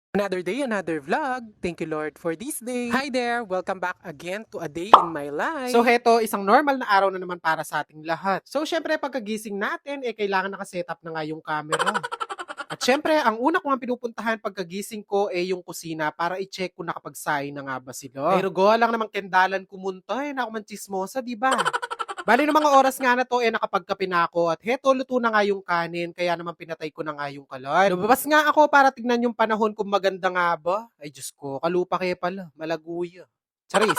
Another day, another vlog. Thank you Lord for this day. Hi there! Welcome back again to a day in my life. So heto, isang normal na araw na naman para sa ating lahat. So syempre pagkagising natin, kailangan nakasetup na nga yung camera. At syempre, ang una ko nga pinupuntahan pagkagising ko yung kusina para i-check kung nakapagsaing na nga ba sila. Pero go lang namang kendalan kumunta na ako man chismosa, di ba? Bali ng mga oras nga na to, nakapagkape na ako at heto, luto na nga yung kanin, kaya naman pinatay ko na nga yung kalan. Lumabas nga ako para tignan yung panahon kung maganda nga ba. Ay Diyos ko, kalupa kayo pala, malaguya. Charis.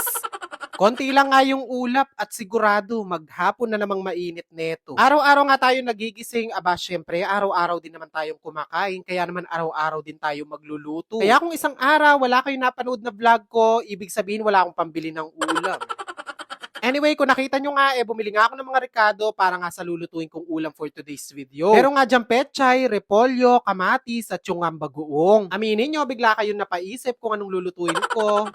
Konti lang nga yung ulap at sigurado maghapon na namang mainit neto. Araw-araw nga tayo nagigising, aba syempre, araw-araw din naman tayong kumakain, kaya naman araw-araw din tayo magluluto. Kaya kung isang araw wala kayong napanood na vlog ko, ibig sabihin wala akong pambili ng ulam. Anyway, kung nakita nyo nga, bumili nga ako ng mga rekado para nga sa lulutuin kong ulam for today's video. Pero nga dyan pechay, repolyo, kamatis, at yung bagoong. Aminin nyo, bigla kayong napaisip kung anong lulutuin ko.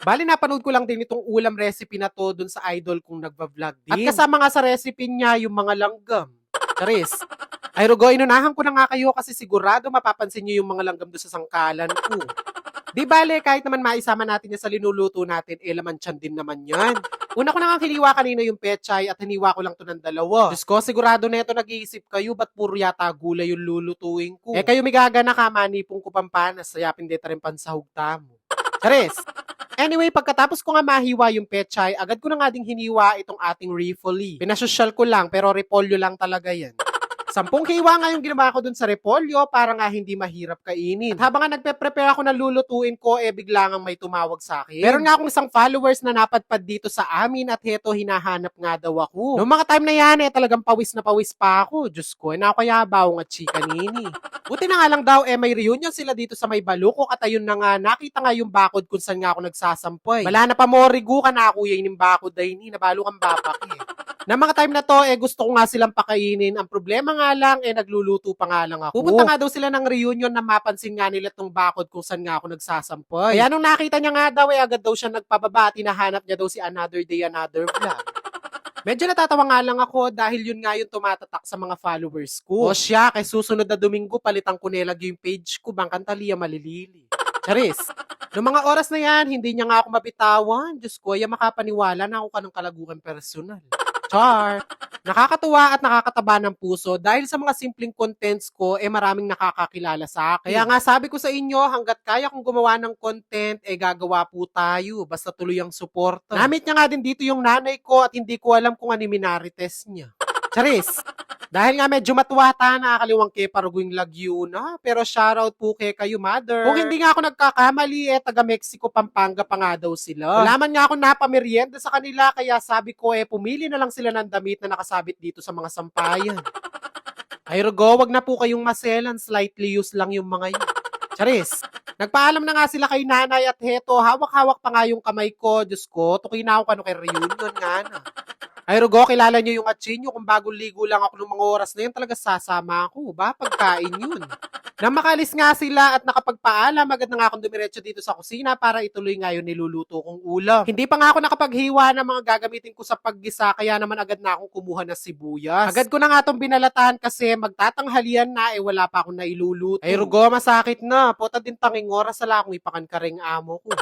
Bali, napanood ko lang din itong ulam recipe na to dun sa idol kong nagva-vlog din. At kasama nga sa recipe niya, yung mga langgam. Charis. Ay Rugo, inunahan ko na nga kayo kasi sigurado mapapansin nyo yung mga langgam doon sa sangkalan ko. Di bale, kahit naman maisama natin yan sa linuluto natin, laman tiyan din naman yan. Una ko na nga hiniwa kanina yung pechay at hiniwa ko lang to ng dalawa. Diyos ko, sigurado na ito nag-iisip kayo, ba't puro yata gulay yung lulutuin ko? Kayo migaga na ka, manipong ko pampanas, sayapin deta rin pansahog tamo. Charis! Anyway, pagkatapos ko nga mahiwa yung pechay, agad ko na nga ding hiniwa itong ating rifoli. Pinasosyal ko lang, pero repolyo lang talaga yan. 10 hiwa nga yung ginawa ko dun sa repolyo para nga hindi mahirap kainin. At habang nga nagpe-prepare ako ng lulutuin ko, bigla nga may tumawag sa akin. Meron nga akong isang followers na napadpad dito sa amin at heto, hinahanap nga daw ako. Noong mga time na yan, talagang pawis na pawis pa ako. Diyos ko, nakayabaw nga chika nini. Buti na nga lang daw, may reunion sila dito sa may Balukok at ayun na nga, nakita nga yung bakod kung saan nga ako nagsasampay. Wala na pa mo, rigu ka na kuya yung bakod ay ni, nabalo kang bapak Na mga time na to, gusto ko nga silang pakainin. Ang problema nga lang, nagluluto pa nga lang ako. Pupunta nga daw sila ng reunion na mapansin nga nila tong bakod kung saan nga ako nagsasampay. Kaya nung nakita niya nga daw, agad daw siya nagpababa at hinahanap niya daw si Another Day, Another Vlog. Medyo natatawa nga lang ako dahil yun nga yung tumatatak sa mga followers ko. O siya, kay susunod na Domingo, palitan ko nilag yung page ko, Bangkan Talia Malilili. Charis. Noong mga oras na yan, hindi niya nga ako mabitawan. Diyos ko, makapaniwala na ako kanang kalagukan personal. Char! Nakakatuwa at nakakataba ng puso dahil sa mga simpleng contents ko, maraming nakakakilala sa akin. Kaya nga sabi ko sa inyo, hanggat kaya kong gumawa ng content, gagawa po tayo. Basta tuloy ang suporta. Namit niya nga din dito yung nanay ko at hindi ko alam kung ano minarites niya. Charis! Dahil nga medyo matuwata, nakakaliwang kay Parugwing Laguna. Pero shoutout po kay kayo, mother. Kung hindi nga ako nagkakamali, taga Mexico, Pampanga pa nga daw sila. Walaman nga ako napamerienda sa kanila, kaya sabi ko, pumili na lang sila ng damit na nakasabit dito sa mga sampayan. Ay Rugo, wag na po kayong maselan, slightly used lang yung mga yun. Charis, nagpaalam na nga sila kay nanay at heto, hawak-hawak pa nga yung kamay ko. Diyos ko, tukoy na ako kay reunion nga na. Ay Rugo, kilala niyo yung atsinyo, kung bagong ligo lang ako ng mga oras na yun, talaga sasama ako, ba? Pagkain yun. Nang makalis nga sila at nakapagpaalam, agad na nga akong dumiretso dito sa kusina para ituloy nga yung niluluto kong ulam. Hindi pa nga ako nakapaghiwa ng mga gagamitin ko sa paggisa, kaya naman agad na akong kumuha ng sibuyas. Agad ko na nga itong binalatahan kasi magtatanghalian na, wala pa akong nailuluto. Ay Rugo, masakit na. Pota din tanging oras, ala akong ipakankaring amo ko.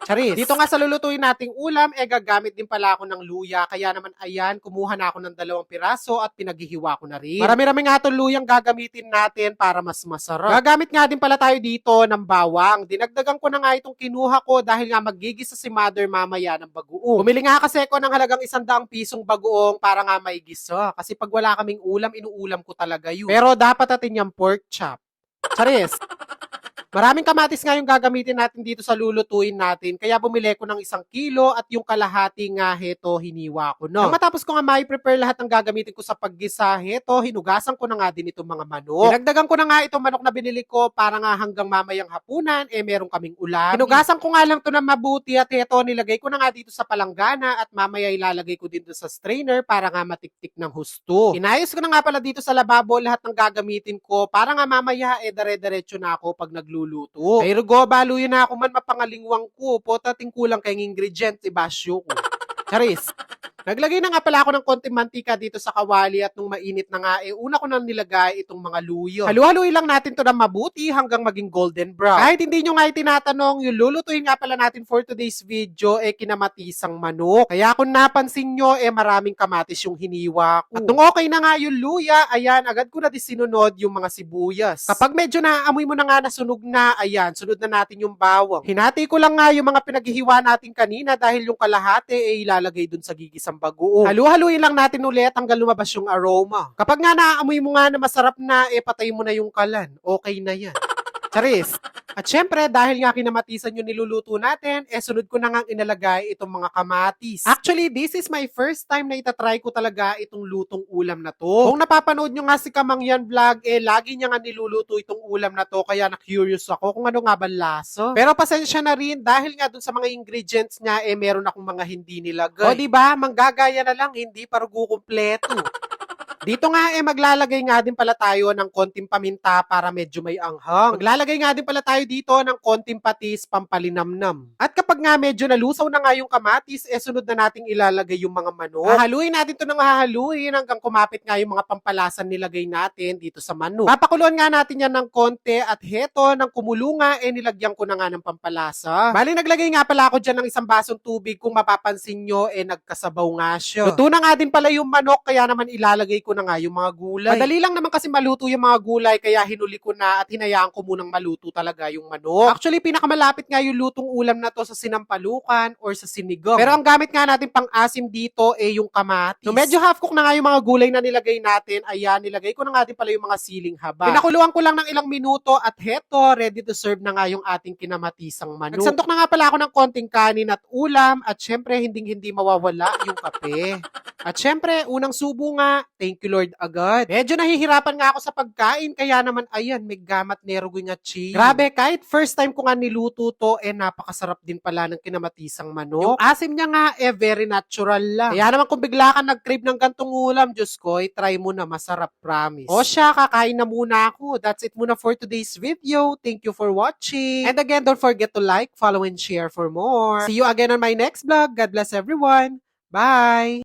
Charis. Dito nga sa lulutuin nating ulam, gagamit din pala ako ng luya. Kaya naman ayan, kumuha na ako ng 2 piraso at pinaghihiwa ko na rin. Marami-rami nga itong luyang gagamitin natin para mas masarap. Gagamit nga din pala tayo dito ng bawang. Dinagdagan ko na nga itong kinuha ko dahil nga magigisa si mother mamaya ng bagoong. Bumili nga kasi ako ng halagang 100 pisong bagoong para nga maigisa. Kasi pag wala kaming ulam, inuulam ko talaga yun. Pero dapat natin yung pork chop. Charis. Maraming kamatis nga yung gagamitin natin dito sa lulutuin natin. Kaya bumili ko ng 1 kilo at yung kalahati nga heto hiniwa ko. No? Nang matapos ko nga mai-prepare lahat ng gagamitin ko sa paggisa, heto hinugasan ko na nga din itong mga manok. Dinagdagan ko na nga itong manok na binili ko para nga hanggang mamayang hapunan, meron kaming ulam. Hinugasan ko nga lang to na mabuti at heto nilagay ko na nga dito sa palanggana at mamaya ilalagay ko din sa strainer para nga matiktik ng husto. Inayos ko na nga pala dito sa lababo lahat ng gagamitin ko para nga mamaya dare-diretso na ako pag nagluluto. Ay Rugo, balo yun na ako man mapangalingwang ko. Potating kulang kay ingredient, ibasyo ko. Charis. Naglagay na nga pala ako ng konting mantika dito sa kawali at nung mainit na nga, una ko nang nilagay itong mga luyo. Halu-haluin lang natin to ng mabuti hanggang maging golden brown. Kahit hindi nyo nga itinatanong, yung lulutuin nga pala natin for today's video, kinamatisang manok. Kaya kung napansin nyo, maraming kamatis yung hiniwa ko. At nung okay na nga yung luya, ayan, agad ko na din sinunod yung mga sibuyas. Kapag medyo naaamoy mo na nga nasunog na, ayan, sunod na natin yung bawang. Hinati ko lang nga yung mga pinaghihiwa natin kanina dahil yung kalahati ilalagay dun sa gigisang bagoong. Halu-haluin lang natin ulit hanggang lumabas yung aroma. Kapag nga naaamoy mo nga na masarap na, patay mo na yung kalan. Okay na yan. Charis. At syempre, dahil nga kinamatisan yung niluluto natin, sunod ko na nga inalagay itong mga kamatis. Actually, this is my first time na itatry ko talaga itong lutong ulam na to. Kung napapanood nyo nga si Kamangyan Vlog, lagi niya nga niluluto itong ulam na to, kaya na-curious ako kung ano nga ba laso. Pero pasensya na rin, dahil nga dun sa mga ingredients niya, meron akong mga hindi nilagay. O diba, manggagaya na lang, hindi parugo kumpleto. Dito nga maglalagay nga din pala tayo ng konting paminta para medyo may anghang. Maglalagay nga din pala tayo dito ng konting patis pampalinamnam. At kapag nga medyo nalusaw na nga yung kamatis, sunod na nating ilalagay yung mga manok. Hahaluin natin to ng hahaluin hanggang kumapit nga yung mga pampalasan nilagay natin dito sa manok. Papakuluan nga natin yan ng konti at heto, ng kumulunga, nilagyan ko na nga ng pampalasa. Bali, naglagay nga pala ako dyan ng isang basong tubig. Kung mapapansin nyo, nagkasabaw nga siya. Luto na nga din pala yung manok, kaya naman ilalagay ko na nga yung mga gulay. Madali lang naman kasi maluto yung mga gulay, kaya hinuli ko na at hinayaan ko munang maluto talaga yung manok. Actually, pinakamalapit nga yung lutong ulam na to sa sinampalukan or sa sinigang. Pero ang gamit nga natin pang-asim dito yung kamatis. So medyo half cook na nga yung mga gulay na nilagay natin. Ayan, nilagay ko na nga din pala yung mga siling haba. Pinakuluan ko lang ng ilang minuto at heto, ready to serve na nga yung ating kinamatisang manok. Nagsandok na nga pala ako ng konting kanin at ulam at syempre hindi mawawala yung kape. At syempre, unang subo nga, thank you Lord agad. Medyo nahihirapan nga ako sa pagkain, kaya naman ayan, may gamat nerogoy nga chi. Grabe, kahit first time ko nga niluto to, napakasarap din pala ng kinamatisang manok. Yung asim niya nga, very natural lang. Kaya naman kung bigla ka nag-crave ng gantong ulam, Diyos ko, try mo na, masarap, promise. O siya, kakain na muna ako. That's it muna for today's video. Thank you for watching. And again, don't forget to like, follow, and share for more. See you again on my next vlog. God bless everyone. Bye!